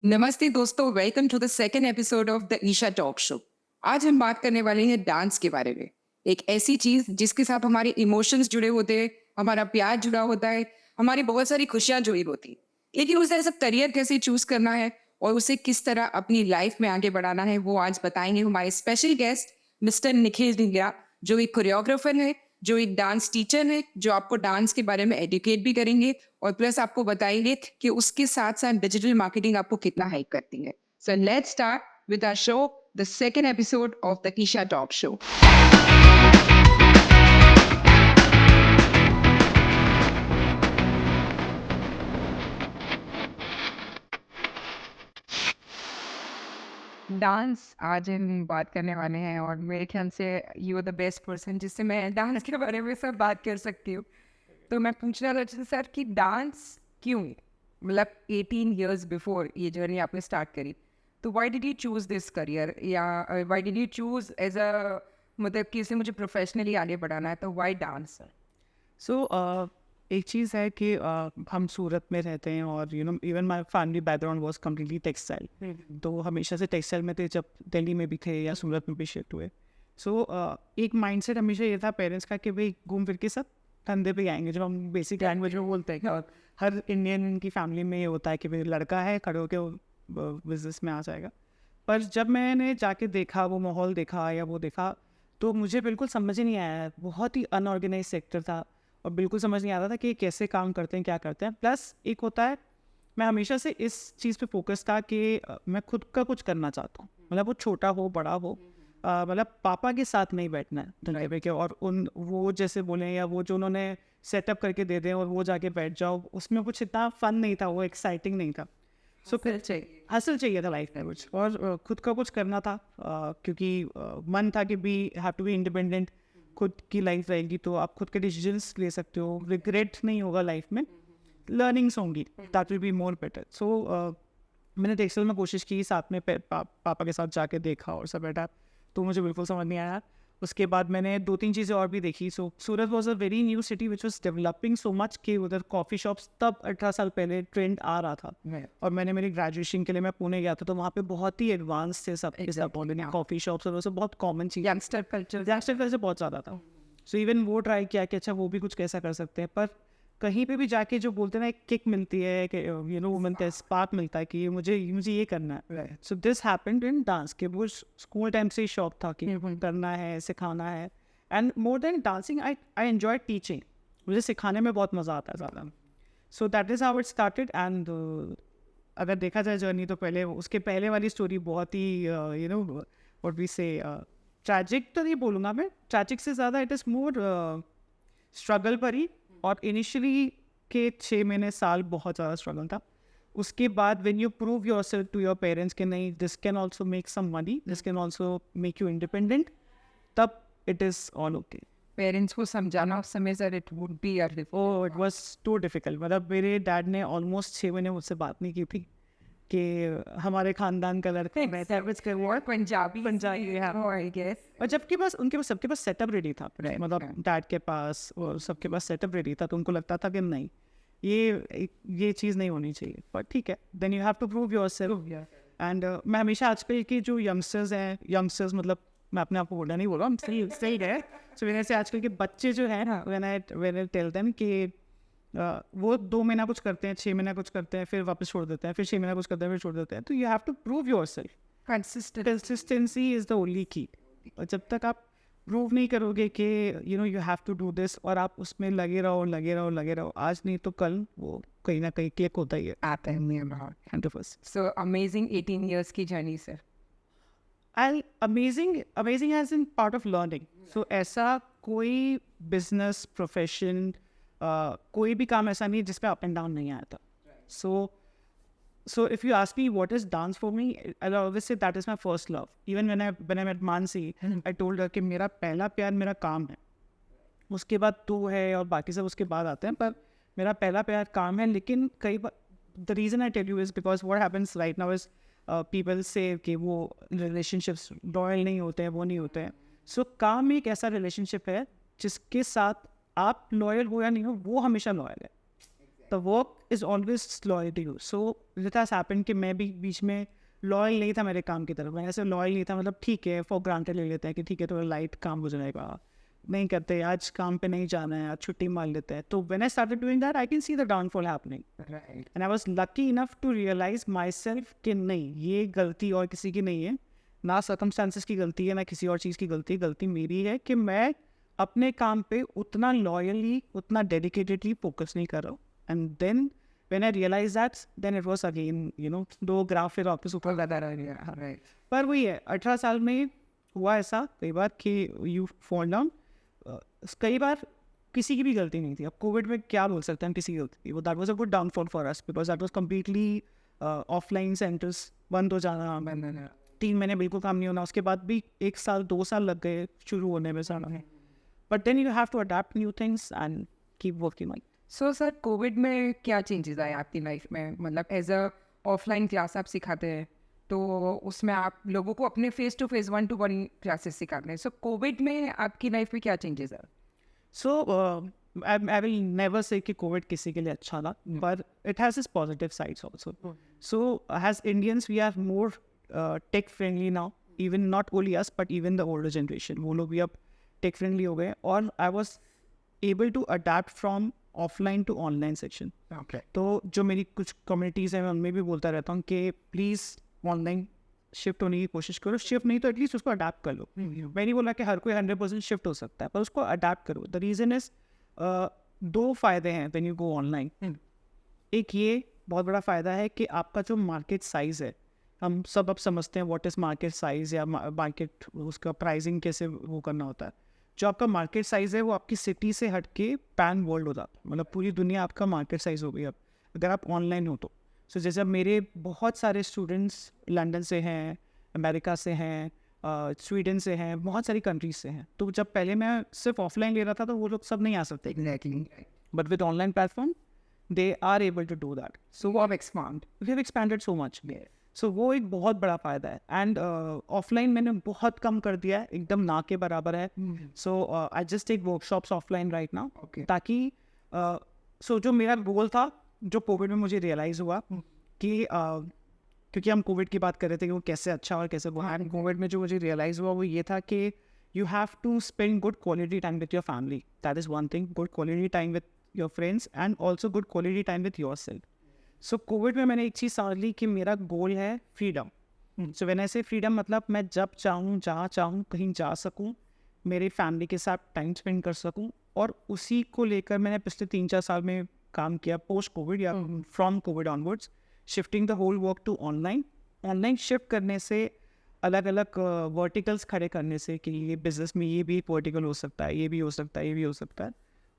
नमस्ते दोस्तों, welcome to the second episode of the Isha talk show. आज हम बात करने वाले हैं डांस के बारे में। एक ऐसी चीज जिसके साथ हमारे इमोशंस जुड़े होते हैं, हमारा प्यार जुड़ा होता है, हमारी बहुत सारी खुशियां जुड़ी होती हैं। लेकिन उसे एज अ करियर कैसे चूज करना है और उसे किस तरह अपनी लाइफ में आगे बढ़ाना है, वो आज बताएंगे हमारे special guest mister Nikhil Dhingra, जो एक कोरियोग्राफर है, जो एक डांस टीचर है, जो आपको डांस के बारे में एजुकेट भी करेंगे और प्लस आपको बताएंगे कि उसके साथ साथ डिजिटल मार्केटिंग आपको कितना हेल्प करती है। So let's start with our show, the second episode of the Isha talk show. Dance आज हम बात करने वाले हैं और मेरे ख्याल से you are the best person जिससे मैं डांस के बारे में सब बात कर सकती हूँ। तो मैं पूछना चाहती सर कि डांस क्यों, मतलब 18 इयर्स बिफोर ये जर्नी आपने स्टार्ट करी, तो why did you choose this career, या why did you choose as a, मतलब कि इसे मुझे प्रोफेशनली आगे बढ़ाना है, तो व्हाई डांस? सो एक चीज़ है कि हम सूरत में रहते हैं और even my family background was completely textile. तो हमेशा से टेक्सटाइल में थे, जब दिल्ली में भी थे या सूरत में भी शिफ्ट हुए। सो एक माइंडसेट हमेशा ये था पेरेंट्स का कि भाई घूम फिर के सब धंधे पे ही आएंगे, जब हम बेसिक लैंग्वेज में बोलते हैं। और हर इंडियन की फैमिली में ये होता है कि भाई लड़का है, खड़े होके बिजनेस में आ जाएगा। पर जब मैंने जाके देखा, वो माहौल देखा या वो देखा, तो मुझे बिल्कुल समझ ही नहीं आया। बहुत ही अनऑर्गेनाइज सेक्टर था और बिल्कुल समझ नहीं आता था कि कैसे काम करते हैं, क्या करते हैं। प्लस एक होता है, मैं हमेशा से इस चीज़ पे फोकस था कि मैं खुद का कुछ करना चाहता हूँ। मतलब वो छोटा हो बड़ा हो, मतलब पापा के साथ नहीं बैठना है धंधे पे के, और उन वो जैसे बोले या वो जो उन्होंने सेटअप करके दे दें और वो जाके बैठ जाओ, उसमें कुछ इतना फन नहीं था, वो एक्साइटिंग नहीं था। सो फिर चाहिए। हासिल चाहिए था लाइफ में कुछ, और खुद का कुछ करना था। क्योंकि मन था कि we have to be independent. खुद की लाइफ रहेगी तो आप खुद के डिसीजंस ले सकते हो, रिग्रेट नहीं होगा लाइफ में, लर्निंग्स होंगी, that will be more better. So मैंने टेक्सटाइल में कोशिश की, साथ में पापा के साथ जाके देखा और सब बैठा, तो मुझे बिल्कुल समझ नहीं आया। उसके बाद मैंने 2-3 चीज़ें और भी देखी। So Surat was a very new city which was developing so much कि उधर कॉफ़ी शॉप्स तब 18 साल पहले ट्रेंड आ रहा था। और मैंने मेरी ग्रेजुएशन के लिए मैं पुणे गया था, तो वहाँ पे बहुत ही एडवांस थे सब के सब कॉफ़ी शॉप्स, और वो सब बहुत कॉमन चीज़, यंगस्टर कल्चर बहुत ज़्यादा था। सो इवन वो ट्राई किया कि अच्छा वो भी कुछ कैसा कर सकते हैं। पर कहीं पे भी जाके जो बोलते हैं ना, एक किक मिलती है कि वो मिलता है, स्पार्क मिलता है कि मुझे ये करना है। So this happened in dance, कि वो स्कूल टाइम से ही शौक था कि करना है, सिखाना है। And more than dancing, I enjoy teaching. मुझे सिखाने में बहुत मज़ा आता है ज़्यादा। सो that is how it started. And अगर देखा जाए जर्नी, तो पहले उसके पहले वाली स्टोरी बहुत ही व्हाट वी से ट्रैजिक तो नहीं बोलूँगा मैं, ट्रैजिक से ज़्यादा इट इज़ मोर स्ट्रगल पर ही। और इनिशियली के 6 महीने साल बहुत ज़्यादा स्ट्रगल था। उसके बाद when you prove yourself to your parents कि नहीं, this can also make some money, this can also make you independent, तब it is all okay. Parents को समझाना उस समय sir it would be oh, it was too difficult. मतलब मेरे dad ने ऑलमोस्ट 6 महीने मुझसे बात नहीं की थी कि हमारे खानदान का लड़का है, सर्विस कर वो पंजाबी पंजाबी है। I guess. और जबकि बस उनके पास, सबके पास सेटअप रेडी था। मतलब right. डैड के पास और सबके पास सेटअप रेडी था, तो उनको लगता था कि नहीं, ये चीज़ नहीं होनी चाहिए। पर ठीक है, then you have to prove yourself. And मैं हमेशा आजकल के जो यंगस्टर्स हैं, यंगस्टर्स मतलब मैं अपने आप को बोलना नहीं बोल रहा हूँ, सही सही है। सो मैंने से आजकल के बच्चे जो है ना, व्हेन आई टेल देम कि वो 2 महीना कुछ करते हैं, 6 महीना कुछ करते हैं, फिर वापस छोड़ देते हैं, फिर 6 महीना कुछ करते हैं, फिर छोड़ देते हैं, तो you have to prove yourself. Consistency is the only key. और जब तक आप प्रूव नहीं करोगे कि you have to do this, और आप उसमें लगे रहो लगे रहो लगे रहो, आज नहीं तो कल वो कहीं ना कहीं क्लिक होता ही है। आता है मेरे बाहर। 100%। सो अमेजिंग 18 इयर्स की journey sir. And amazing, amazing as in part of learning. So ऐसा कोई बिजनेस प्रोफेशन, कोई भी काम ऐसा नहीं है जिसपे अप एंड डाउन नहीं आया था। So if you ask me what is dance for me, I'll always say that is my first love. Even when I met Mansi, I told her कि मेरा पहला प्यार मेरा काम है। उसके बाद तू है और बाकी सब उसके बाद आते हैं, पर मेरा पहला प्यार काम है। लेकिन कई बार the reason I tell you is because what happens right now is people say कि वो relationships loyal नहीं होते हैं, वो नहीं होते हैं। So काम एक ऐसा relationship है जिसके साथ आप लॉयल हो या नहीं हो, वो हमेशा लॉयल है। The work is always loyal to you. So it has happened कि मैं भी बीच में लॉयल नहीं था मेरे काम की तरफ. मैं ऐसे लॉयल नहीं था, मतलब ठीक है फॉर ग्रांटेड ले लेते हैं कि ठीक है थोड़ा लाइट काम हो जाएगा, नहीं करते आज काम पे नहीं जाना है, आज छुट्टी मार लेते हैं. तो when I started doing that, I can see the downfall happening. Right. And I was lucky enough to realize myself कि नहीं, ये गलती और किसी की नहीं है, ना सर्कमस्टांसेस की गलती है, ना किसी और चीज़ की गलती मेरी है कि मैं अपने काम पे उतना लॉयली, उतना डेडिकेटेडली फोकस नहीं कर रहा हूँ. And then when I realized that, then it was again, you know, दो ग्राफ फिर वापस ऊपर लगा रहा है. Right. पर वही है, 18 साल में हुआ ऐसा कई बार कि यू फॉल डाउन. कई बार किसी की भी गलती नहीं थी. अब कोविड में क्या बोल सकते हैं, किसी की गलती थी. वो that was a good downfall for us because that was completely offline centres बंद हो जाना, 3 महीने बिल्कुल काम नहीं होना. उसके बाद भी 1 साल 2 साल लग गए शुरू होने में सारा. But then you have to adapt new things and keep working on. So sir covid में क्या चेंजेस आए आपकी लाइफ में? मतलब एज अ ऑफलाइन क्लास आप सिखाते हैं तो उसमें आप लोगों को अपने face to face 1-to-1 classes सिखाते हैं. सो कोविड में आपकी लाइफ में क्या चेंजेस आए? So I will never say कि COVID किसी के लिए अच्छा था, but it has its positive sides also. So as Indians, we are more tech friendly now. Even not only us, but even the older generation. वो लोग भी अब tech friendly हो गए. और I was able to adapt from offline to online section. Okay. तो जो मेरी कुछ कम्युनिटीज़ हैं मैं उनमें भी बोलता रहता हूँ कि प्लीज़ ऑनलाइन शिफ्ट होने की कोशिश करो. शिफ्ट नहीं तो एटलीस्ट उसको अडाप्ट कर लो. मैं नहीं बोला कि हर कोई 100% शिफ्ट हो सकता है, पर उसको अडाप्ट करो. द रीज़न इज़ 2 फ़ायदे हैं व्हेन यू गो ऑनलाइन. एक ये बहुत बड़ा फ़ायदा है कि आपका जो मार्केट साइज़ है, हम सब अब समझते हैं व्हाट इज़ मार्केट साइज़ या मार्केट उसका प्राइसिंग कैसे वो करना होता है. जो आपका मार्केट साइज़ है वो आपकी सिटी से हट के पैन वर्ल्ड हो जाता है. मतलब पूरी दुनिया आपका मार्केट साइज़ हो गई अब अगर आप ऑनलाइन हो तो. सो जैसे अब मेरे बहुत सारे स्टूडेंट्स लंदन से हैं, अमेरिका से हैं, स्वीडन से हैं, बहुत सारी कंट्रीज से हैं. तो जब पहले मैं सिर्फ ऑफलाइन ले रहा था तो वो लोग सब नहीं आ सकते. Exactly. But with online platform they are able to do that. So what expand? We have expanded so much. So वो एक बहुत बड़ा फ़ायदा है. एंड ऑफलाइन मैंने बहुत कम कर दिया है, एकदम ना के बराबर है. So I just take workshops offline right now. Okay. ताकि सो जो मेरा गोल था, जो कोविड में मुझे रियलाइज़ हुआ कि क्योंकि हम कोविड की बात कर रहे थे कि वो कैसे अच्छा और कैसे बुरा. एंड कोविड में जो मुझे रियलाइज़ हुआ वो ये था कि you have to spend good quality time with your family. That is one thing. Good quality time with your friends and also good quality time with your self. So covid में मैंने एक चीज़ समझ ली कि मेरा गोल है फ्रीडम. सो व्हेन आई से freedom मतलब मैं जब चाहूँ जहाँ चाहूँ कहीं जा सकूँ, मेरी फैमिली के साथ टाइम स्पेंड कर सकूँ. और उसी को लेकर मैंने पिछले 3-4 साल में काम किया पोस्ट कोविड या from covid onwards, shifting the whole work to online. Online shift करने से, अलग अलग वर्टिकल्स खड़े करने से कि ये बिजनेस में ये भी एक वर्टिकल हो सकता है, ये भी हो सकता है, ये भी हो सकता है,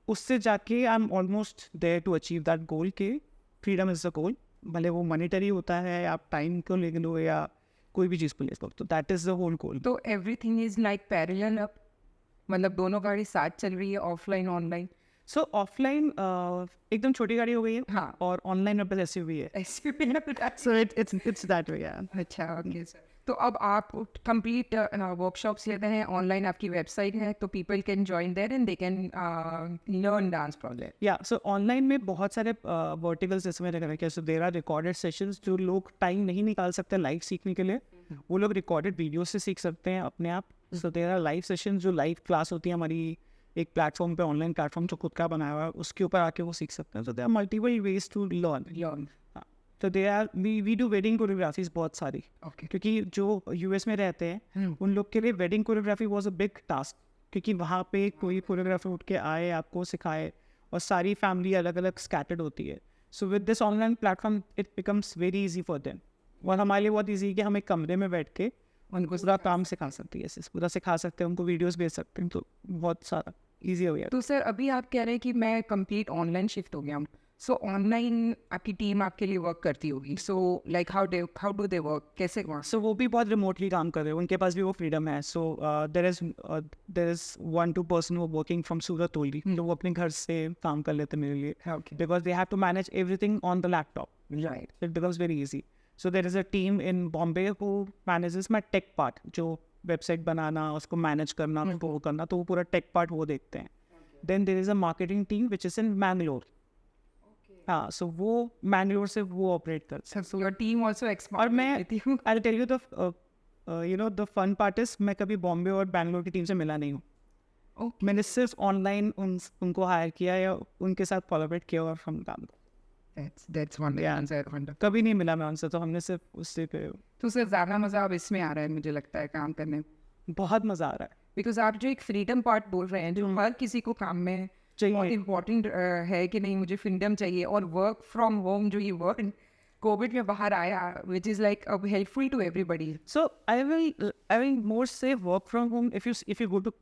उससे जाके I am almost there to achieve that goal के फ्रीडम इज़ द गोल. भले वो मॉनिटरी होता है, आप टाइम को ले लो या कोई भी चीज़ को ले लो, तो that is the whole goal. तो एवरीथिंग इज लाइक पैरेलल अब, मतलब दोनों गाड़ी साथ चल रही है, ऑफलाइन ऑनलाइन. सो ऑफलाइन एकदम छोटी गाड़ी हो गई है. हाँ. और ऑनलाइन में बस ऐसी हुई है. ऐसे भी ना. So it's that way. अच्छा, ओके सर. तो अब आप कंप्लीट वर्कशॉप्स लेते हैं ऑनलाइन, आपकी वेबसाइट है तो people can join there and they can learn dance project. या सो ऑनलाइन में बहुत सारे वर्टिकल्स जैसे मैंने कहा, so there are recorded sessions. जो लोग टाइम नहीं निकाल सकते लाइव सीखने के लिए, वो लोग रिकॉर्डेड वीडियो से सीख सकते हैं अपने आप. So there are live sessions जो लाइव क्लास होती है हमारी एक प्लेटफॉर्म पे, ऑनलाइन प्लेटफॉर्म जो खुद का बनाया हुआ है, उसके ऊपर आके वो सीख सकते हैं. So there are multiple ways to learn. तो they are we do wedding choreographies बहुत सारी. ओके. क्योंकि जो यूएस में रहते हैं उन लोग के लिए wedding choreography was a big task. क्योंकि वहाँ पे कोई कोरियोग्राफर उठ के आए, आपको सिखाए, और सारी फैमिली अलग अलग स्कैटर्ड होती है. So with this online platform it becomes very easy for them. और हमारे लिए बहुत ईजी है कि हम एक कमरे में बैठ के उनको पूरा काम सिखा सकते हैं, पूरा सिखा सकते हैं, उनको वीडियोस भेज सकते हैं. तो बहुत सारा ईजी हो गया. तो सर अभी आप कह रहे हैं कि मैं कंप्लीट ऑनलाइन शिफ्ट हो गया हूँ. सो ऑनलाइन आपकी टीम आपके लिए वर्क करती होगी. So like how do they work, कैसे वर्क? सो वो भी बहुत रिमोटली काम कर रहे हैं, उनके पास भी वो फ्रीडम है. सो देयर इज 1-2 पर्सन वो वर्किंग फ्रॉम सूरत ओनली. तो वो अपने घर से काम कर लेते हैं मेरे लिए, Okay. Because they have to manage everything on the laptop. Right. It becomes very easy. So there is a team in Bombay who manages my tech part, जो वेबसाइट बनाना, उसको मैनेज करना, उसको वो करना, तो वो पूरा टेक पार्ट वो देखते हैं. Then there is a marketing team which is in Mangalore. हाँ, सो वो मैंगलोर से वो ऑपरेट करते हैं। So your team also और expanded मैं with you. I tell you the you know the fun part is मैं कभी बॉम्बे और बैंगलोर की टीम से मिला नहीं हूँ। Okay. मैंने सिर्फ ऑनलाइन उनको हायर किया या उनके साथ कोलैबोरेट किया और हम काम That's wonderful. Yeah. That's wonderful. कभी नहीं मिला मैं उनसे, तो हमने सिर्फ उससे तो सर ज़्यादा मज़ा अब इसमें आ रहा है मुझे लगता है काम करने में, बहुत मज़ा आ रहा है। बिकॉज आप जो एक फ्रीडम पार्ट बोल रहे हैं जो हर किसी को काम में चाहिए। बहुत इम्पोर्टेंट है कि नहीं मुझे फ्रीडम चाहिए, और वर्क फ्रॉम होम जो ये वर्क कोविड में बाहर आया विच इज़ लाइक अब helpful to everybody. So I will more say work from home. If you go to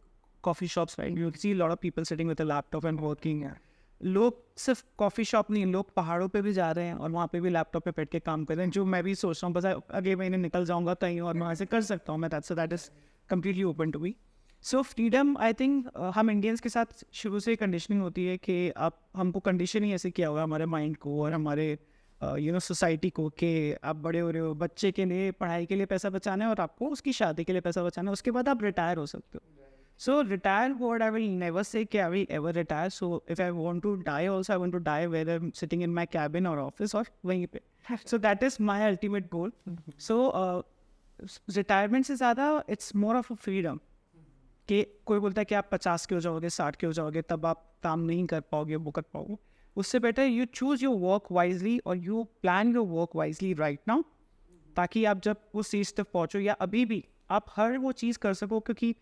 coffee shops, right, you'll see a lot of people sitting with a laptop and working. लोग सिर्फ coffee shop नहीं, लोग पहाड़ों पे भी जा रहे हैं और वहाँ पे भी लैपटॉप पे बैठ के काम कर रहे हैं, जो मैं भी सोच रहा हूँ बस अगले महीने निकल जाऊँगा कहीं और मैं वहाँ से कर सकता हूँ मैं. That is completely open to me. So freedom I think हम इंडियंस के साथ शुरू से कंडीशनिंग होती है कि आप हमको कंडीशन ही ऐसे किया हुआ हमारे माइंड को और हमारे सोसाइटी को कि आप बड़े हो रहे हो, बच्चे के लिए पढ़ाई के लिए पैसा बचाना है और आपको उसकी शादी के लिए पैसा बचाना है, उसके बाद आप रिटायर हो सकते हो. So retire word I will never say कि I will ever retire. So if I want to die also I want to die whether I'm sitting in my cabin or office or वहीं पे. So that is my ultimate goal. So retirement से ज़्यादा it's more of a freedom. कि कोई बोलता है कि आप 50 के हो जाओगे, 60 के हो जाओगे, तब आप काम नहीं कर पाओगे, वो कर पाओगे. उससे better you choose your work wisely और you plan your work wisely right now, ताकि आप जब उस चीज़ तक पहुँचो या अभी भी आप हर वो चीज़ कर सको. क्योंकि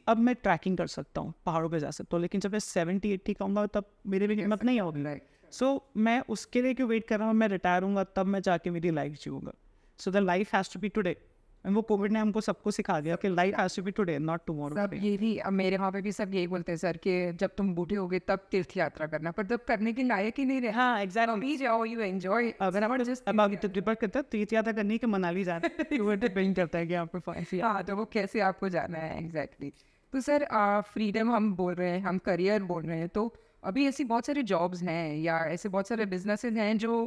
अब मैं ट्रैकिंग कर सकता हूँ, पहाड़ों पे जा सकता हूँ, लेकिन जब मैं 70-80 का होगा तब मेरे लिए हिम्मत नहीं होगी. सो मैं उसके लिए क्यों वेट कर रहा हूँ, मैं रिटायर हूँगा तब मैं जाके मेरी लाइफ जीऊँगा. So the life has to be today. वो कोविड ने हमको सबको सिखा दिया कि life has to be today not tomorrow. सब ये भी अब मेरे वहाँ पे भी सब यही बोलते हैं सर कि जब तुम बूढ़े होगे तब तीर्थ यात्रा करना, पर जब करने के लायक ही नहीं रहे. हाँ एग्जैक्टली. अभी जाओ, यू एंजॉय. अगर आप जस्ट अब आगे प्रिपेयर करते हैं तीर्थ यात्रा करने के मनाली जाना है वो डिपेंड करता है कि आपको हाँ, तो वो कैसे आपको जाना है एग्जैक्टली. तो सर फ्रीडम हम बोल रहे हैं, हम करियर बोल रहे हैं, तो अभी ऐसी बहुत सारे जॉब्स हैं या ऐसे बहुत सारे बिजनेसेस हैं जो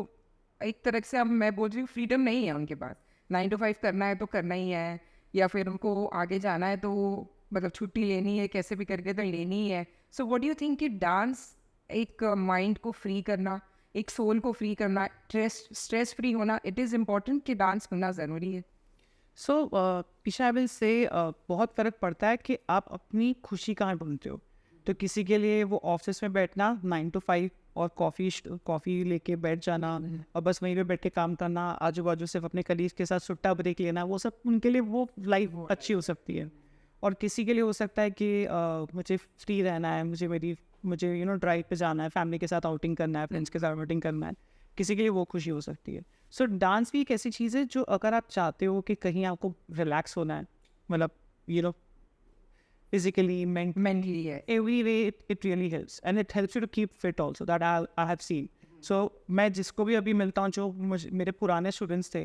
एक तरह से अब मैं बोल रही हूँ फ्रीडम नहीं है उनके पास. 9 to 5 करना है तो करना ही है, या फिर उनको आगे जाना है तो मतलब छुट्टी लेनी है कैसे भी करके तो लेनी ही है. सो व्हाट डू यू थिंक कि डांस एक माइंड को फ्री करना, एक सोल को फ्री करना, स्ट्रेस फ्री होना, इट इज़ इम्पोर्टेंट कि डांस करना ज़रूरी है. सो ईशा आई विल से बहुत फ़र्क पड़ता है कि आप अपनी खुशी कहाँ ढूंढते हो. तो किसी के लिए वो ऑफिस में बैठना 9 to 5 और कॉफ़ी लेके बैठ जाना और बस वहीं पे बैठ के काम करना, आजू बाजू सिर्फ अपने कलीग के साथ सुट्टा ब्रेक लेना, वो सब उनके लिए वो लाइफ अच्छी हो सकती है. और किसी के लिए हो सकता है कि मुझे फ्री रहना है, मुझे ड्राइव पे जाना है, फैमिली के साथ आउटिंग करना है, फ्रेंड्स के साथ आउटिंग करना है, किसी के लिए वो खुशी हो सकती है. सो डांस भी एक ऐसी चीज़ है जो अगर आप चाहते हो कि कहीं आपको रिलैक्स होना है, मतलब physically, mentally, every way it really helps, and it helps you to keep fit also. That I have seen. So मैं जिसको भी अभी मिलता हूँ जो मेरे पुराने स्टूडेंट्स थे,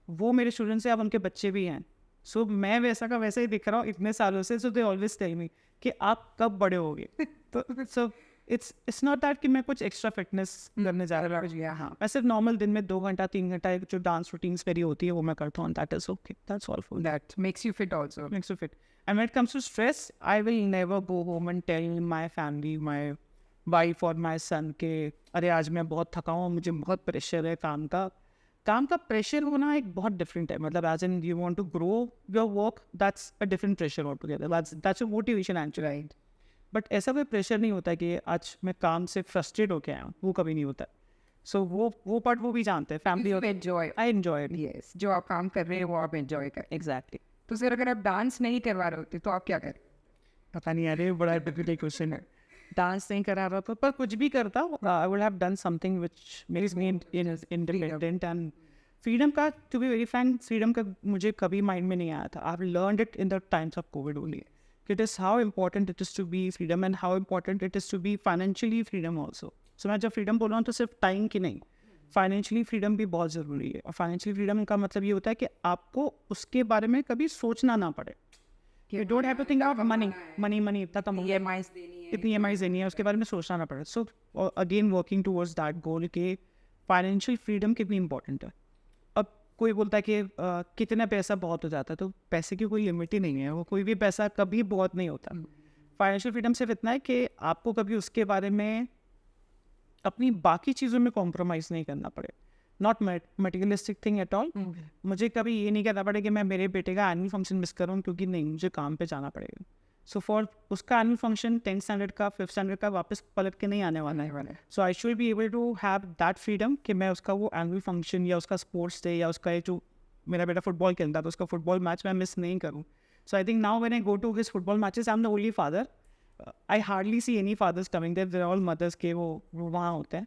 वो मेरे स्टूडेंट्स हैं, अब उनके बच्चे भी हैं. सो मैं वैसा का वैसा ही दिख रहा हूँ इतने सालों से. सो दे ऑलवेज टेल मी कि आप कब बड़े होगे. तो सो इट्स नॉट दैट कि मैं कुछ एक्स्ट्रा फिटनेस करने जा रहा हूँ. हाँ, मैं सिर्फ नॉर्मल दिन में 2 घंटा 3 घंटा जो डांस रूटीन्स मेरी होती है वो मैं करता हूँ. That is okay. That's all for that makes you fit also. makes you fit. And when it comes to stress, I will never go home and tell my family, my wife or my son कि अरे आज मैं बहुत थका हूँ, मुझे बहुत pressure है काम का प्रेशर होना एक बहुत डिफरेंट है. मतलब as in you want to grow your work, that's a different pressure all together. That's a motivation actually. Right. But ऐसा कोई प्रेशर नहीं होता कि आज मैं काम से फ्रस्ट्रेट होके आया हूँ, वो कभी नहीं होता. सो वो पार्ट वो भी जानते हैं family. Enjoy. I enjoy it. Yes, जो आप काम कर रहे हैं वो आप एंजॉय करें. एग्जैक्टली. तो सर अगर आप डांस नहीं करवा रहे होते तो आप क्या करें? पता नहीं यार, ये बड़ा डिफिकल्ट क्वेश्चन है. डांस नहीं करा रहा था पर कुछ भी करता, I would have done something which makes me independent and freedom का. To be very frank, freedom का मुझे कभी माइंड में नहीं आया था. I have learned it in the times of Covid only. It is how important it is to be freedom and how important it is to be financially freedom also. So मैं जब freedom बोल रहा हूँ तो सिर्फ time की नहीं, financially freedom भी बहुत ज़रूरी है. और फाइनेंशियली फ्रीडम का मतलब ये होता है कि आपको उसके बारे में कभी सोचना ना पड़े. You don't have to think about money इतना कम EMIs देनी है, इतनी EMIs देनी है, उसके बारे में सोचना ना पड़े. So again working towards that goal कि फाइनेंशियल फ्रीडम कितनी इंपॉर्टेंट है. अब कोई बोलता है कि कितना पैसा बहुत हो जाता है, तो पैसे की कोई लिमिट ही नहीं है. वो कोई भी पैसा कभी बहुत नहीं होता. फाइनेंशियल फ्रीडम सिर्फ इतना है कि आपको कभी उसके बारे में अपनी बाकी चीज़ों में कॉम्प्रोमाइज़ नहीं करना पड़े, not materialistic thing at all. मुझे कभी ये नहीं कहना पड़े कि मैं मेरे बेटे का एनुअल फंक्शन मिस कर रहा हूँ क्योंकि नहीं, मुझे काम पे जाना पड़ेगा। सो फॉर उसका एनुअल फंक्शन 10th स्टैंडर्ड का 5th स्टैंडर्ड का वापस पलट के नहीं आने वाला है। So I should be able to have that freedom कि मैं उसका वो एनुअल फंक्शन या उसका स्पोर्ट्स डे या उसका जो मेरा बेटा फुटबॉल खेलता है तो उसका फुटबॉल मैच मैं मिस नहीं करूँ। So I think now when I go to his football matches I am the only father. I hardly see any fathers coming there, they are all mothers के वो वहाँ होते हैं।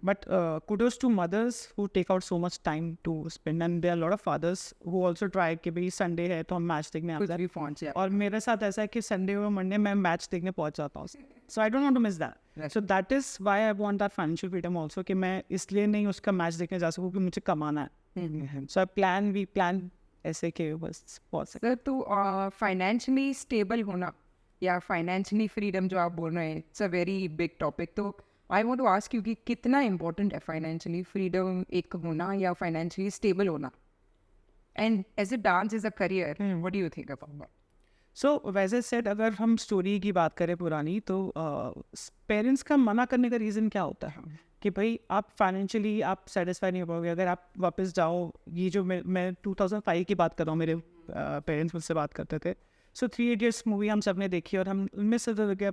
But kudos to mothers who take out so much time to spend, and there are a lot of fathers who also try कि भाई Sunday है तो हम मैच देखने आते हैं। पहुंच जाए और मेरे साथ ऐसा है कि संडे और मंडे मैं मैच देखने पहुंच जाता हूँ। So I don't want to miss that. So that is why I want that financial freedom also कि मैं इसलिए नहीं उसका मैच देखने जा सकूँ कि मुझे कमाना है। सो आई प्लान ऐसे कि बस पहुँच सके। सर, तो फाइनेंशियली स्टेबल होना या फाइनेंशियली फ्रीडम जो आप बोल रहे हैं, it's a very big topic. तो I want to ask you कि कितना इम्पोर्टेंट है फाइनेंशियली फ्रीडम एक होना या फाइनेंशियली स्टेबल होना, and as a dance is a career, what do you think about that? So वैसे सेट अगर हम स्टोरी की बात करें पुरानी तो पेरेंट्स का मना करने का रीज़न क्या होता है कि भाई आप फाइनेंशियली आप सेटिस्फाई नहीं हो पाओगे अगर आप वापस जाओ। ये जो मैं 2005 की बात कर रहा हूँ, मेरे पेरेंट्स मुझसे बात करते थे। सो 3 Idiots मूवी हम सब ने देखी और हम उनमें से तो कि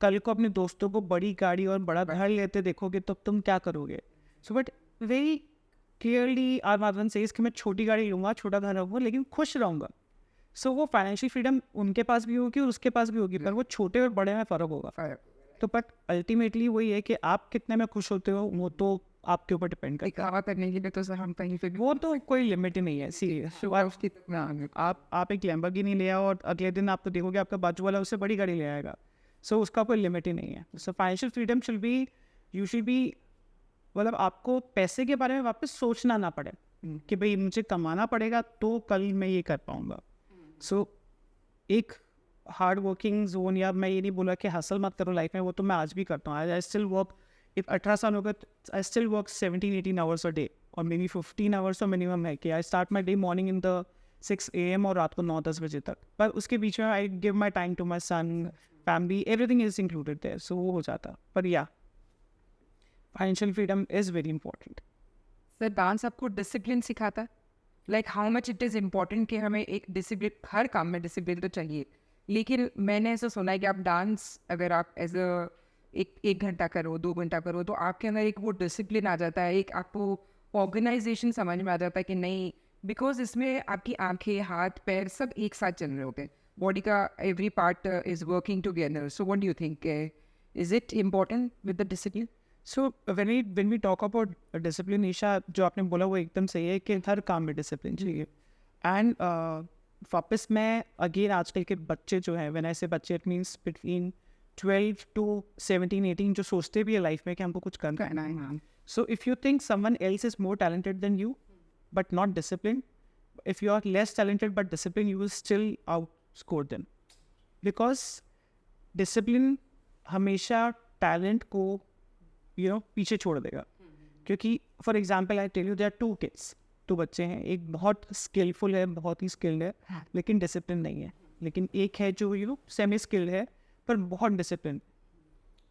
कल को अपने दोस्तों को बड़ी गाड़ी और बड़ा घर लेते देखोगे तो तुम क्या करोगे। So but very clearly R Madhavan says कि मैं छोटी गाड़ी लूँगा, छोटा घर रहूँगा, लेकिन खुश रहूँगा। सो वो फाइनेंशियल फ्रीडम उनके पास भी होगी और उसके पास भी होगी, पर वो छोटे और बड़े में फ़र्क होगा। तो बट अल्टीमेटली वही है कि आप कितने में खुश होते हो वो तो आपके ऊपर डिपेंड करता दिखावा करने के लिए तो सर हम कहीं पे है। वो तो कोई लिमिट ही नहीं है। सीरियस आप एक लैम्बोर्गिनी ले आओ और अगले दिन आप तो देखोगे आपका बाजू वाला उससे बड़ी गाड़ी ले आएगा। सो उसका कोई लिमिट ही नहीं है। So financial freedom should be, you should be, मतलब आपको पैसे के बारे में वापस सोचना ना पड़े कि भाई मुझे कमाना पड़ेगा तो कल मैं ये कर पाऊँगा। सो एक हार्ड वर्किंग जोन, या मैं ये नहीं बोला कि हासिल मत करो लाइफ में, वो तो मैं आज भी करता हूँ। आई स्टिल वर्क, इफ 18 साल हो गए I still work 17-18 hours a day, और मे बी 15 आवर्स तो मिनिमम है कि I start my day morning in the 6 AM और रात को 9-10 बजे तक। पर उसके बीच में I give my time to my son, family, everything is included there. So वो हो जाता। पर या financial freedom is very important. Sir, dance आपको डिसिप्लिन सिखाता है, like how much it is important कि हमें एक डिसिप्लिन, हर काम में डिसिप्लिन तो चाहिए, लेकिन मैंने ऐसा सुना है कि आप डांस अगर आप एज अ एक घंटा करो, 2 घंटा करो, तो आपके अंदर एक वो डिसिप्लिन आ जाता है, एक आपको ऑर्गेनाइजेशन समझ में आ जाता है कि नहीं, बिकॉज इसमें आपकी आंखें, हाथ, पैर सब एक साथ चल रहे होते हैं, बॉडी का every part is working together. So what do you think, is it important with the discipline? So when we talk about discipline, Isha जो आपने बोला वो एकदम सही है कि हर काम में डिसिप्लिन चाहिए। एंड वापस मैं अगेन आजकल के बच्चे जो हैं, व्हेन आई से बच्चे इट मीन्स बिटवीन 12 to 17-18 जो सोचते भी है लाइफ में कि हमको कुछ करना है। So if you think someone else is more talented than you but not discipline, if you are less talented but discipline, you will still outscore them, because discipline हमेशा टैलेंट को पीछे छोड़ देगा। क्योंकि for example I tell you there are 2 kids, 2 बच्चे हैं, एक बहुत स्किलफुल है, बहुत ही स्किल्ड है, लेकिन डिसिप्लिन नहीं है। लेकिन एक है जो सेमी स्किल्ड है पर बहुत डिसिप्लिन।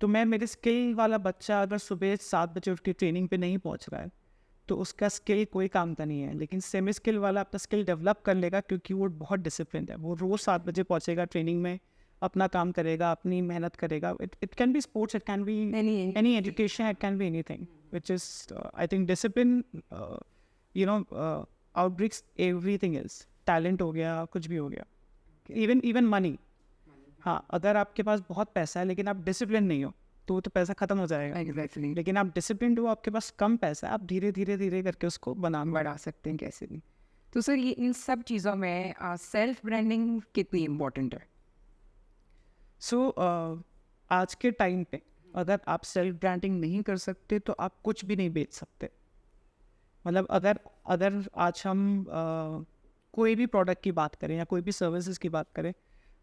तो मैं मेरे स्किल वाला बच्चा अगर सुबह 7 बजे उठ के ट्रेनिंग पे नहीं पहुंच रहा है तो उसका स्किल कोई काम का नहीं है। लेकिन सेमी स्किल वाला अपना स्किल डेवलप कर लेगा क्योंकि वो बहुत डिसिप्लिन है। वो रोज़ 7 बजे पहुंचेगा ट्रेनिंग में, अपना काम करेगा, अपनी मेहनत करेगा। It can be sports, it can be any education, it can be anything, which is I think discipline outbreaks everything else. Talent हो गया, कुछ भी हो गया, इवन मनी। हाँ, अगर आपके पास बहुत पैसा है लेकिन आप डिसिप्लिन नहीं हो तो पैसा खत्म हो जाएगा। एग्जैक्टली। लेकिन आप डिसिप्लिन हो, आपके पास कम पैसा है, आप धीरे धीरे धीरे करके उसको बढ़ा सकते हैं कैसे भी। तो सर, ये इन सब चीज़ों में सेल्फ ब्रांडिंग कितनी इम्पोर्टेंट है? सो आज के टाइम पे अगर आप सेल्फ ब्रांडिंग नहीं कर सकते तो आप कुछ भी नहीं बेच सकते। मतलब अगर आज हम कोई भी प्रोडक्ट की बात करें या कोई भी सर्विसेज की बात करें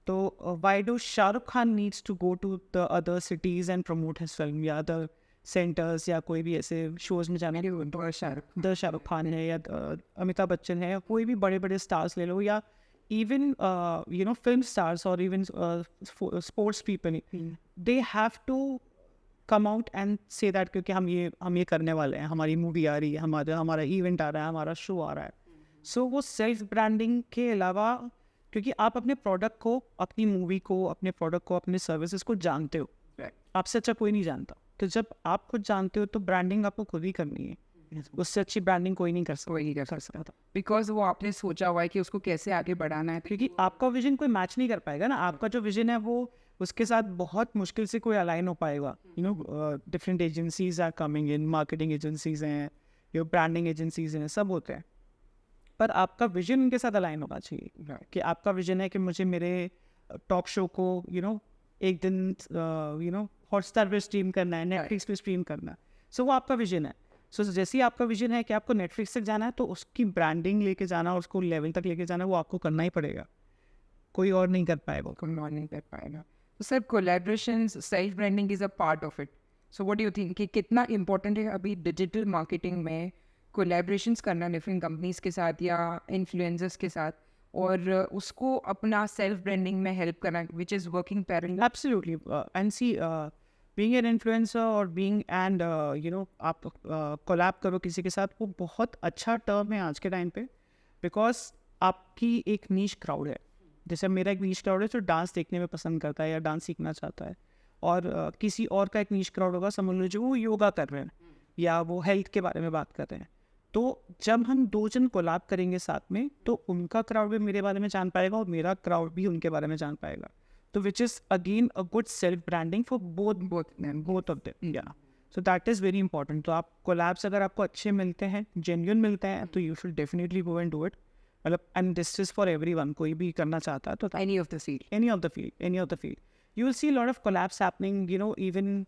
तो why do Shahrukh Khan needs to go to the other cities and promote his film, या अदर सेंटर्स या कोई भी ऐसे शोज़ में जाना? द शाहरुख खान है या अमिताभ बच्चन है या कोई भी बड़े बड़े स्टार्स ले लो, या even film stars or even sports people, they have to come out and say that क्योंकि हम ये करने वाले हैं, हमारी मूवी आ रही है, हमारा इवेंट आ रहा है, हमारा शो आ रहा है. सो वो सेल्फ ब्रांडिंग के अलावा, क्योंकि आप अपने प्रोडक्ट को, अपनी मूवी को, अपने प्रोडक्ट को, अपने सर्विसेज को जानते हो, आपसे अच्छा कोई नहीं जानता. तो जब आप खुद जानते हो तो ब्रांडिंग आपको खुद ही करनी है. उससे अच्छी ब्रांडिंग कोई नहीं कर सकता. वही कर सकता बिकॉज वो आपने सोचा हुआ है कि उसको कैसे आगे बढ़ाना है. क्योंकि आपका विजन कोई मैच नहीं कर पाएगा ना. आपका जो विजन है वो उसके साथ बहुत मुश्किल से कोई अलाइन हो पाएगा. You know, different agencies are coming in, marketing agencies हैं, यो ब्रांडिंग एजेंसीज हैं, सब होते हैं. पर आपका विजन उनके साथ अलाइन होना चाहिए. कि आपका विजन है कि मुझे मेरे टॉक शो को एक दिन हॉटस्टार पे स्ट्रीम करना है, नेटफ्लिक्स पे स्ट्रीम करना है. सो वो आपका विजन है. सो जैसे ही आपका विजन है कि आपको नेटफ्लिक्स तक जाना है, तो उसकी ब्रांडिंग लेके जाना, उसको लेवल तक लेके जाना, वो आपको करना ही पड़ेगा. कोई और नहीं कर पाएगा. नहीं कर पाएगा. तो sir collaboration, self branding is a part of it. So what do you think कि कितना इम्पोर्टेंट है अभी डिजिटल मार्केटिंग में कोलैबोरेशंस करना डिफरेंट कंपनीज के साथ या इन्फ्लुएंसर्स के साथ, और उसको अपना सेल्फ ब्रांडिंग में हेल्प करना, which is working parallel. Absolutely. And see, being an influencer or being and आप कोलैब करो किसी के साथ, वो बहुत अच्छा टर्म है आज के टाइम पे. बिकॉज आपकी एक नीश क्राउड है. जैसे मेरा एक नीश क्राउड है जो डांस देखने में पसंद करता है या डांस सीखना चाहता है, और किसी और का एक नीश क्राउड होगा, समझ लीजिए वो योगा कर रहे हैं या वो हेल्थ के बारे में बात कर रहे हैं. तो जब हम दो जन कोलैब करेंगे साथ में, तो उनका क्राउड भी मेरे बारे में जान पाएगा और मेरा क्राउड भी उनके बारे में जान पाएगा. तो which is again a good self branding for both of them. या so that is very important. तो आप कोलैब्स अगर आपको अच्छे मिलते हैं, जेन्युइन मिलते हैं, तो you should definitely go and do it. मतलब, and this is for everyone. कोई भी करना चाहता है तो any of the field, any of the field, you will see a lot of collabs happening, even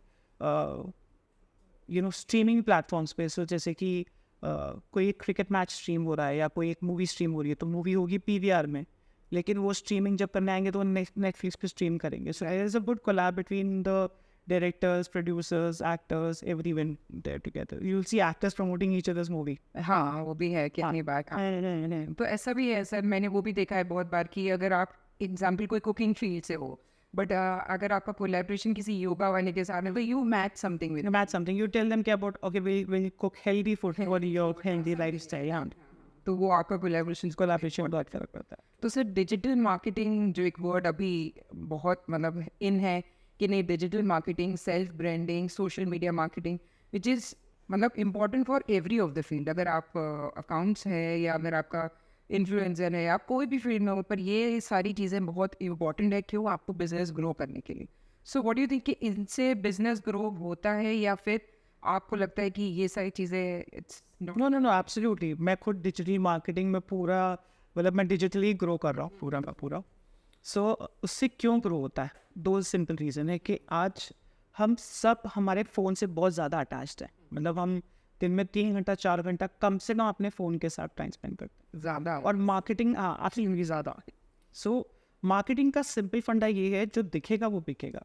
streaming platforms पे. So जैसे कि कोई एक क्रिकेट मैच स्ट्रीम हो रहा है या कोई एक मूवी स्ट्रीम हो रही है, तो मूवी होगी PVR में, लेकिन वो स्ट्रीमिंग जब करने आएंगे तो नेटफ्लिक्स पे स्ट्रीम करेंगे. So there is a good collab between the directors, producers, actors, everyone there together. You'll see actors promoting each other's movie. हाँ वो भी है कितनी बार. तो ऐसा भी है सर, मैंने वो भी देखा है बहुत बार कि अगर आप एग्जाम्पल कोई कुकिंग फील्ड से हो, बट अगर आपका कोलैबोरेशन किसी योगा वाले के साथ है, तो you match something with You tell them about, okay, we'll cook healthy food for your healthy lifestyle. Yeah. तो वो आपका कोलैबोरेशन Collaboration बहुत फर्क पड़ता है. तो सर डिजिटल मार्केटिंग जो एक वर्ड अभी बहुत मतलब इन है कि नहीं, digital marketing, self branding, social media marketing, which is मतलब important for every of the field. अगर आप अकाउंट्स है या अगर आपका इन्फ्लुएंसर है, आप कोई भी फील्ड में हो, पर ये सारी चीज़ें बहुत इंपॉर्टेंट है क्यों आपको बिजनेस ग्रो करने के लिए. सो व्हाट डू यू थिंक कि इनसे बिजनेस ग्रो होता है, या फिर आपको लगता है कि ये सारी चीज़ें इट्स No, absolutely. मैं खुद डिजिटल मार्केटिंग में पूरा, मतलब मैं डिजिटली ग्रो कर रहा हूँ पूरा का पूरा. सो उससे क्यों ग्रो होता है? दो सिंपल रीज़न है कि आज हम सब हमारे फ़ोन से बहुत ज़्यादा अटैच्ड हैं. मतलब हम दिन में 3 घंटा 4 घंटा कम से कम अपने फ़ोन के साथ टाइम स्पेंड करते हैं ज़्यादा. और मार्केटिंग आपसे ज़्यादा. सो मार्केटिंग का सिंपल फंडा ये है, जो दिखेगा वो बिकेगा.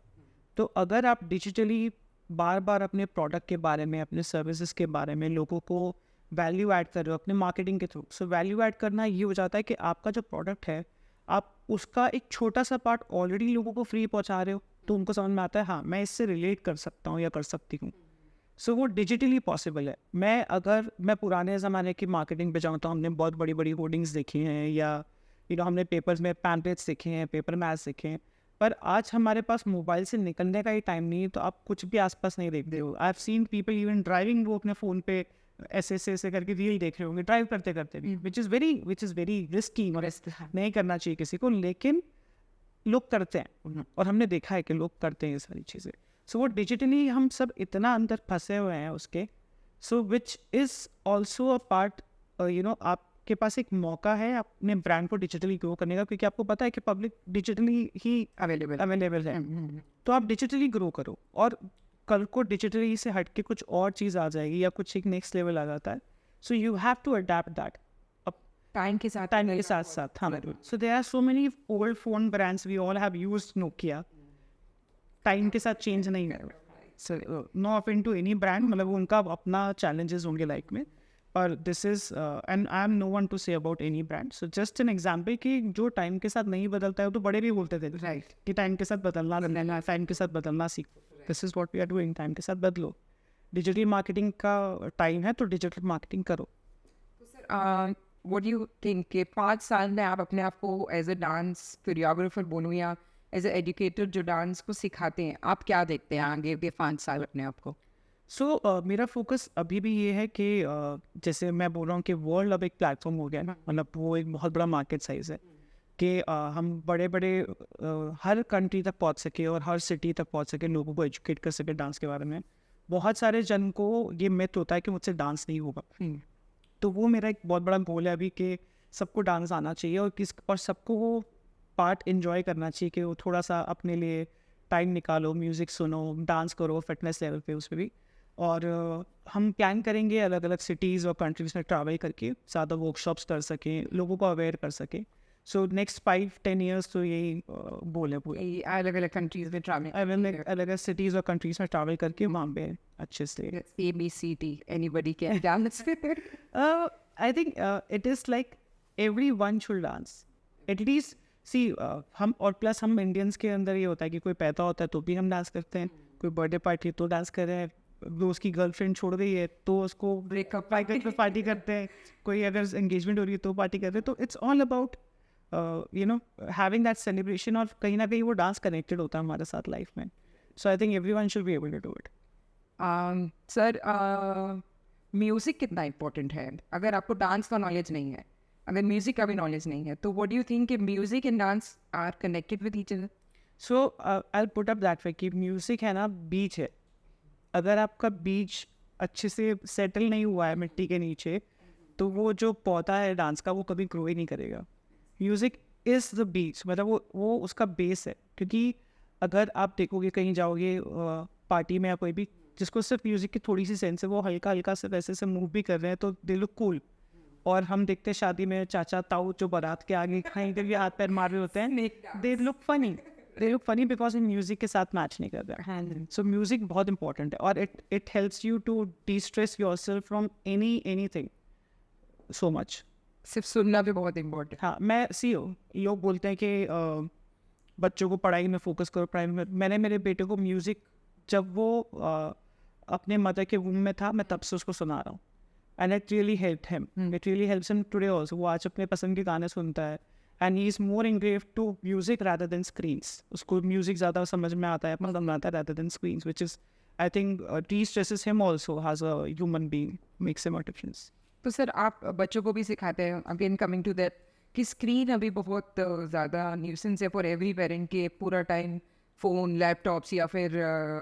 तो अगर आप डिजिटली बार बार अपने प्रोडक्ट के बारे में, अपने सर्विसेज के बारे में लोगों को वैल्यू ऐड कर रहे हो अपने मार्केटिंग के थ्रू. सो वैल्यू ऐड करना ये हो जाता है कि आपका जो प्रोडक्ट है, आप उसका एक छोटा सा पार्ट ऑलरेडी लोगों को फ्री पहुंचा रहे हो, तो उनको समझ में आता है हाँ मैं इससे रिलेट कर सकता हूँ या कर सकती हूँ. सो वो डिजिटली पॉसिबल है. मैं पुराने ज़माने की मार्केटिंग पे जाऊँ तो हमने बहुत बड़ी बड़ी होर्डिंग्स देखी हैं, या हमने पेपर्स में पैम्पलेट्स देखे हैं, पेपर मैच देखे हैं. पर आज हमारे पास मोबाइल से निकलने का ही टाइम नहीं है, तो आप कुछ भी आसपास नहीं देखते हो. I have seen people even driving, वो अपने फ़ोन पे ऐसे करके रील देख रहे होंगे ड्राइव करते करते भी, विच इज़ वेरी रिस्की. नहीं करना चाहिए किसी को, लेकिन लोग करते हैं और हमने देखा है कि लोग करते हैं ये सारी चीज़ें. सो वो डिजिटली हम सब इतना अंदर फंसे हुए हैं उसके. So which is also a part, आपके पास एक मौका है अपने ब्रांड को डिजिटली ग्रो करने का, क्योंकि आपको पता है कि पब्लिक डिजिटली ही अवेलेबल है. तो आप डिजिटली ग्रो करो, और कल को डिजिटली से हट के कुछ और चीज़ आ जाएगी या कुछ एक नेक्स्ट लेवल आ जाता है. So you have to adapt that time के साथ साथ. हाँ, so there are so many old phone brands, we all have used Nokia. Time के साथ चेंज नहीं है. No offend to any brand, मतलब उनका अपना चैलेंजेस होंगे लाइफ में, पर this is and I am no one to say about any brand. So just an example कि जो टाइम के साथ नहीं बदलता है, वो तो बड़े भी बोलते थे राइट कि टाइम के साथ बदलना सीखो. This is what we are doing, time के साथ बदलो। डिजिटल मार्केटिंग का टाइम है तो डिजिटल मार्केटिंग करो। व्हाट डू यू थिंक कि 5 साल में आप अपने आप को एज अ डांस कोरियोग्राफर बोलूँ या एज अ एजुकेटर जो डांस को सिखाते हैं, आप क्या देखते हैं आगे के 5 साल अपने आप को? सो मेरा फोकस अभी भी ये है कि जैसे मैं बोल रहा हूँ कि वर्ल्ड अब एक प्लेटफॉर्म हो गया है ना, मतलब वो एक बहुत बड़ा मार्केट साइज है कि हम बड़े बड़े हर कंट्री तक पहुँच सके और हर सिटी तक पहुँच सके, लोगों को एजुकेट कर सके डांस के बारे में। बहुत सारे जन को ये मिथ होता है कि मुझसे डांस नहीं होगा, तो वो मेरा एक बहुत बड़ा गोल है अभी कि सबको डांस आना चाहिए और सबको वो पार्ट इन्जॉय करना चाहिए कि वो थोड़ा सा अपने लिए टाइम निकालो, म्यूज़िक सुनो, डांस करो फिटनेस लेवल पे उस पे भी। और हम प्लान करेंगे अलग अलग सिटीज़ और कंट्रीज़ में ट्रैवल करके ज़्यादा वर्कशॉप्स कर सकें, लोगों को अवेयर कर सकें। सो नेक्स्ट 5-10 ईयर्स तो यही गोल है पूरा। अलग अलग कंट्रीज में ट्रैवलिंग, अलग अलग सिटीज़ और कंट्रीज़ में ट्रैवल करके वहाँ पे अच्छे से ABCD anybody can dance. I think it is like everyone should dance. At least see हम और प्लस हम इंडियंस के अंदर ये होता है कि कोई पैदा होता है तो भी हम डांस करते हैं, कोई बर्थडे पार्टी तो डांस कर रहे हैं, दोस्त की गर्लफ्रेंड छोड़ गई है तो उसको ब्रेकअप पार्टी करते हैं, कोई अगर एंगेजमेंट हो रही है तो पार्टी करते हैं। तो it's all about you know having that celebration, और कहीं ना कहीं वो डांस कनेक्टेड होता है हमारे साथ लाइफ में। So I think everyone should be able to do it. Sir, music कितना इम्पोर्टेंट है? अगर आपको डांस का नॉलेज नहीं है, अगर म्यूजिक का भी नॉलेज नहीं है, तो व्हाट डू यू थिंक कि music and dance are connected with each other? So I put up that way कि म्यूज़िक है ना, बीच है। अगर आपका बीच अच्छे से सेटल नहीं हुआ है मिट्टी के नीचे, तो वो जो पौधा है डांस का वो कभी ग्रो ही नहीं करेगा। म्यूज़िक इज़ द बीच, मतलब वो उसका बेस है। क्योंकि अगर आप देखोगे कहीं जाओगे पार्टी में या कोई भी जिसको सिर्फ म्यूज़िक की थोड़ी सी सेंस है, वो हल्का हल्का से वैसे से मूव भी कर रहे हैं तो दे लुक कूल। और हम देखते हैं शादी में चाचा ताऊ जो बारात के आगे कहीं पे भी हाथ पैर मार रहे होते हैं, they look funny because in music के साथ मैच नहीं कर रहा है। सो म्यूजिक बहुत इंपॉर्टेंट है और it helps you to destress yourself from anything so much. सिर्फ सुनना भी बहुत इम्पोर्टेंट। हाँ, मैं लोग बोलते हैं कि बच्चों को पढ़ाई में फोकस करो, पढ़ाई में। मैंने मेरे बेटे को म्यूजिक जब वो अपने मदर के वूम में था, मैं तब से उसको सुना रहा हूँ, and it really helped him, it really helps him today also. वो आज अपने पसंद के गाने सुनता है and he is more engraved to music rather than screens. उसको म्यूजिक ज़्यादा समझ में आता है, पसंद आता है rather than screens, which is I think de-stresses him also as a human being, makes him a difference. तो सर, आप बच्चों को भी सिखाते हैं, अगेन कमिंग टू दैट, कि स्क्रीन अभी बहुत ज़्यादा न्यूसेंस है फॉर एवरी पेरेंट के पूरा टाइम फ़ोन, लैपटॉप्स या फिर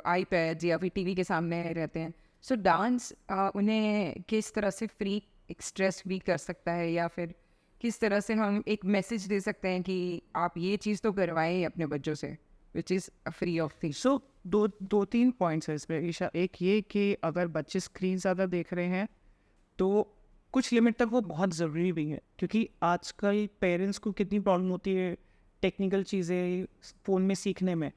आईपैड्स या फिर टीवी के सामने रहते हैं। सो डांस उन्हें किस तरह से फ्री स्ट्रेस भी कर सकता है, या फिर किस तरह से हम एक मैसेज दे सकते हैं कि आप ये चीज़ तो करवाएं अपने बच्चों से, which is free of thing? So दो तीन पॉइंट्स है इसमें ईशा। एक ये कि अगर बच्चे स्क्रीन ज़्यादा देख रहे हैं तो कुछ लिमिट तक वो बहुत ज़रूरी भी है, क्योंकि आजकल पेरेंट्स को कितनी प्रॉब्लम होती है टेक्निकल चीज़ें फ़ोन में सीखने में,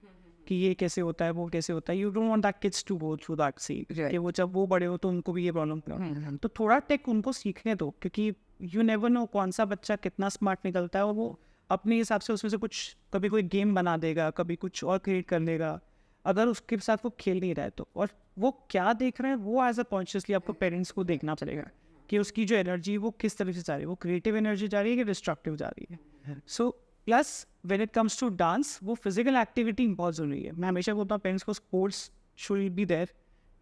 कि ये कैसे होता है, वो कैसे होता है। You don't want that kids to go through that see, कि वो जब वो बड़े हो तो उनको भी ये प्रॉब्लम हो। तो थोड़ा टेक उनको सीखने दो, क्योंकि यू नेवर नो कौन सा बच्चा कितना स्मार्ट निकलता है, और वो अपने हिसाब से उसमें से कुछ, कभी कोई गेम बना देगा, कभी कुछ और क्रिएट कर लेगा, अगर उसके साथ वो खेल नहीं रहा है तो। और वो क्या देख रहे हैं वो एज अ कॉन्शियसली आपको पेरेंट्स को देखना पड़ेगा कि उसकी जो एनर्जी वो किस तरह से जा रही है, वो क्रिएटिव एनर्जी जा रही है कि डिस्ट्रक्टिव जा रही है। So plus when it comes to dance, वो फिजिकल एक्टिविटी बहुत ज़रूरी है। मैं हमेशा बोलता हूँ पेरेंट्स को sports should be there.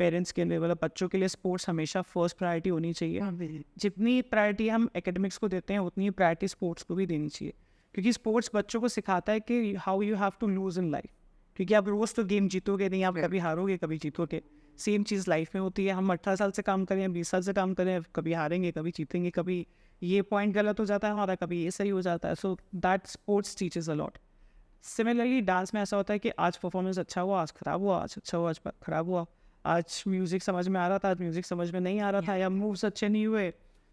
Parents के लिए, मतलब बच्चों के लिए स्पोर्ट्स हमेशा फर्स्ट प्रायोरिटी होनी चाहिए। जितनी प्रायोरिटी हम एकेडमिक्स को देते हैं उतनी प्रायोरिटी स्पोर्ट्स को भी देनी चाहिए, क्योंकि स्पोर्ट्स बच्चों को सिखाता है कि how you have to lose in life. क्योंकि आप रोज़ तो गेम जीतोगे नहीं, आप कभी हारोगे कभी जीतोगे। सेम चीज़ लाइफ में होती है। हम 18 साल से काम करें, 20 साल से काम करें, कभी हारेंगे कभी जीतेंगे, कभी ये पॉइंट गलत हो जाता है हमारा, कभी ये सही हो जाता है। So that sports teachers a lot. Similarly dance में ऐसा होता है कि आज परफॉर्मेंस अच्छा हुआ, आज ख़राब हुआ, आज अच्छा हुआ, आज ख़राब हुआ, आज म्यूज़िक समझ में आ रहा था, आज म्यूज़िक समझ में नहीं आ रहा था, या मूव्स अच्छे नहीं हुए।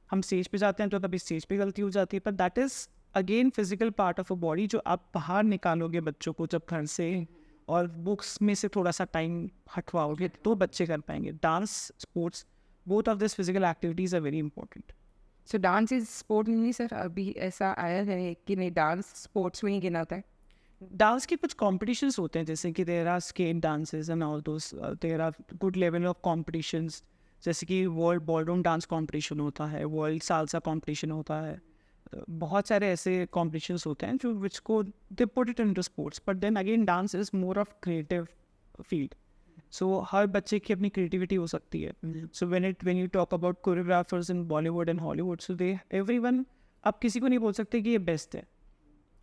हम स्टेज पे जाते हैं तो तभी स्टेज पे गलती हो जाती है। पर that is again physical part of a body, जो आप बाहर निकालोगे बच्चों को जब घर से, और बुक्स में से थोड़ा सा टाइम हटवाओगे तो बच्चे कर पाएंगे। Dance, sports, both of this physical activities are very important. So dance is sport नहीं सर? अभी ऐसा आया है कि नहीं, डांस स्पोर्ट्स में ही गिनाता है? डांस के कुछ कॉम्पिटिशन्स होते हैं, जैसे कि there are skate dances and all those, there are good level of competitions, जैसे कि वर्ल्ड बॉलरूम डांस कॉम्पिटिशन होता है, वर्ल्ड सालसा कॉम्पिटिशन होता है, बहुत सारे ऐसे कॉम्पिटिशन्स होते हैं जो विच को they put it into sports, but then again dance is more of creative field, so हर बच्चे की अपनी क्रिएटिविटी हो सकती है. So when you talk about choreographers in Bollywood and Hollywood, so they everyone, आप किसी को नहीं बोल सकते कि ये बेस्ट है,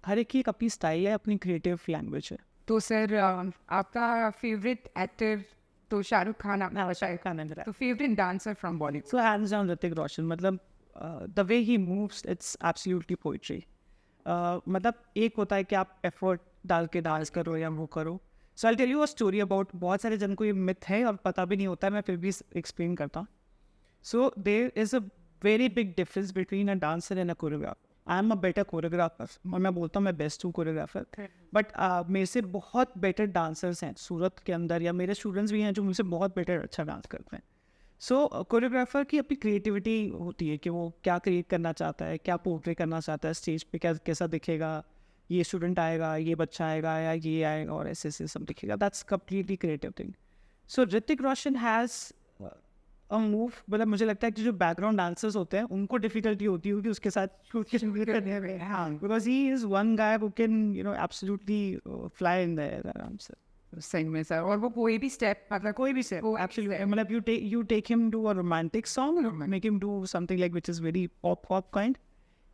हर एक की एक अपनी स्टाइल है, अपनी क्रिएटिव लैंग्वेज है. तो सर आपका फेवरेट एक्टर तो शाहरुख खान, आपने शाहरुख खान है, तो favourite dancer from Bollywood? So hands down Hrithik Roshan, मतलब the way he moves it's absolutely poetry. मतलब एक होता है कि आप एफर्ट डाल के डांस करो या वो करो. So I tell you a story about, बहुत सारे जन को ये मिथ है और पता भी नहीं होता है, मैं फिर भी एक्सप्लेन करता हूँ. So there is a very big difference between a dancer and a choreographer. I am a better choreographer और मैं बोलता हूँ मैं बेस्ट हूँ कोरियोग्राफर, बट मेरे से बहुत बेटर डांसर्स हैं सूरत के अंदर, या मेरे स्टूडेंट्स भी हैं जो मुझसे बहुत बेटर अच्छा डांस करते हैं. सो कोरियोग्राफर की अपनी क्रिएटिविटी होती है कि वो क्या क्रिएट करना चाहता है, क्या पोर्ट्रे करना चाहता है स्टेज पे, क्या कैसा दिखेगा, ये स्टूडेंट आएगा, ये बच्चा आएगा, या ये आएगा और ऐसे ऐसे सब दिखेगा. That's completely creative thing. So Hrithik Roshan has a move, मतलब मुझे लगता है कि जो बैकग्राउंड डांसर्स होते हैं उनको डिफिकल्टी होती होगी उसके साथ करने में, because he is one guy who can absolutely fly in the air आराम से. सही में सर, और वो कोई भी स्टेप, मतलब कोई भी से वो एक्चुअली, मतलब you take him to a romantic song, make him do something like which is very pop kind,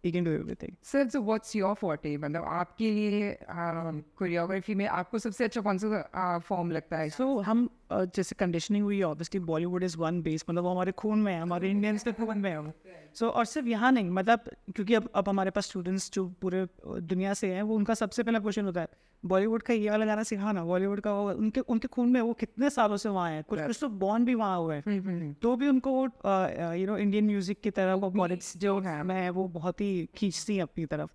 he can do everything. Sir, so what's your forte, मतलब आपके लिए कोरियोग्राफी में आपको सबसे अच्छा कौन सा फॉर्म लगता है? So हम जैसे कंडीशनिंग हुई, obviously Bollywood is one base, मतलब वो हमारे खून में है, हमारे इंडियंस के खून में है. सो और सिर्फ यहाँ नहीं, मतलब क्योंकि अब हमारे पास स्टूडेंट्स जो पूरे दुनिया से हैं, वो उनका सबसे पहला क्वेश्चन होता है बॉलीवुड का ये वाला गाना सिखाना, बॉलीवुड का वो, उनके खून में, वो कितने सालों से वहाँ हैं, कुछ तो बॉर्न भी वहाँ हुए हैं, तो भी उनको इंडियन म्यूजिक की तरफ वो पॉलिटिक्स जो है वो बहुत ही खींचती हैं अपनी तरफ.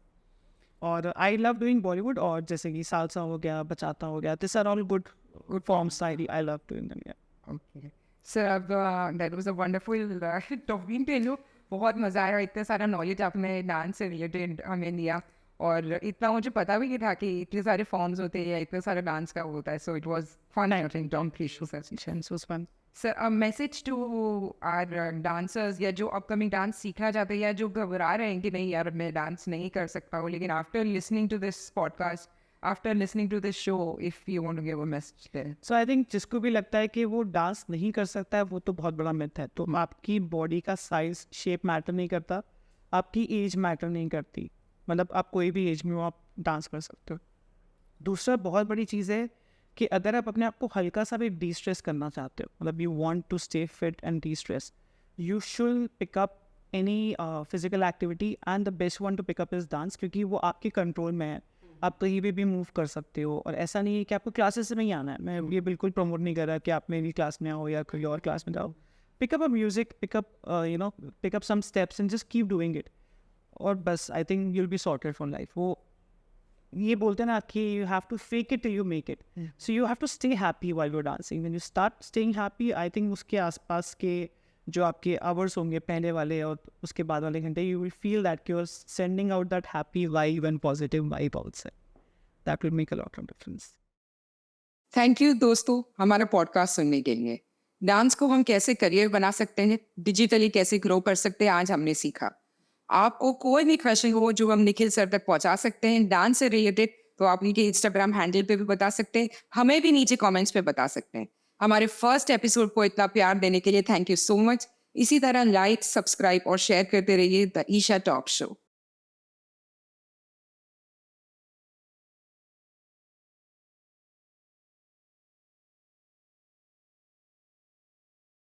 और आई लव डूइंग बॉलीवुड, और जैसे कि सालसा हो गया, बचाता हो गया, this are all good forms. I love doing them. Sir, अब that was a wonderful talking to you. बहुत मज़ा आया, इतना सारा नॉलेज आपने डांस से रिलेटेड हमें दिया, और इतना मुझे पता भी नहीं था कि इतने सारे फॉर्म्स होते हैं या इतना सारा डांस का होता है. So it was fun. I think don't please was fun. Sir, a message to our dancers, या जो अपकमिंग डांस सीखना चाहते हैं या जो घबरा रहे हैं कि नहीं यार मैं डांस नहीं कर सकता हूँ, लेकिन after listening to this podcast, after listening to this show, if you want to give a message there. So I think जिसको भी लगता है कि वो डांस नहीं कर सकता है, वो तो बहुत बड़ा मिथ है. तो आपकी बॉडी का साइज, शेप मैटर नहीं करता, आपकी एज मैटर नहीं करती, मतलब आप कोई भी एज में हो आप डांस कर सकते हो. दूसरा बहुत बड़ी चीज़ है कि अगर आप अपने आप को हल्का सा भी डी स्ट्रेस करना चाहते हो, मतलब you want to stay fit and destress, you should pick up any physical activity, and the best one to pick up is dance, क्योंकि वो आपके कंट्रोल में है, आप कहीं भी मूव कर सकते हो. और ऐसा नहीं है कि आपको क्लासेस में ही आना है, मैं ये बिल्कुल प्रमोट नहीं कर रहा कि आप मेरी क्लास में आओ या कोई और क्लास में जाओ. Pick up a music, pick up some steps and just keep doing it, और बस I think you'll be sorted for life. वो ये बोलते हैं ना कि you have to fake it you make it, so you have to stay happy while you are dancing. When you start staying happy, I think उसके आसपास के जो आपके आवर्स होंगे पहले वाले और उसके बाद वाले घंटे, you will feel that you are sending out that happy vibe and positive vibe outside. That will make a lot of difference. Thank you दोस्तों हमारा पॉडकास्ट सुनने के लिए. डांस को हम कैसे करियर बना सकते हैं, डिजिटली कैसे ग्रो कर सकते हैं, आज हमने सीखा. आपको कोई भी क्वेश्चन हो जो हम निखिल सर तक पहुंचा सकते हैं डांस से रिलेटेड, तो आप नीचे इंस्टाग्राम हैंडल पे भी बता सकते हैं, हमें भी नीचे कमेंट्स पे बता सकते हैं. हमारे फर्स्ट एपिसोड को इतना प्यार देने के लिए थैंक यू सो मच. इसी तरह लाइक, सब्सक्राइब और शेयर करते रहिए द ईशा टॉक शो.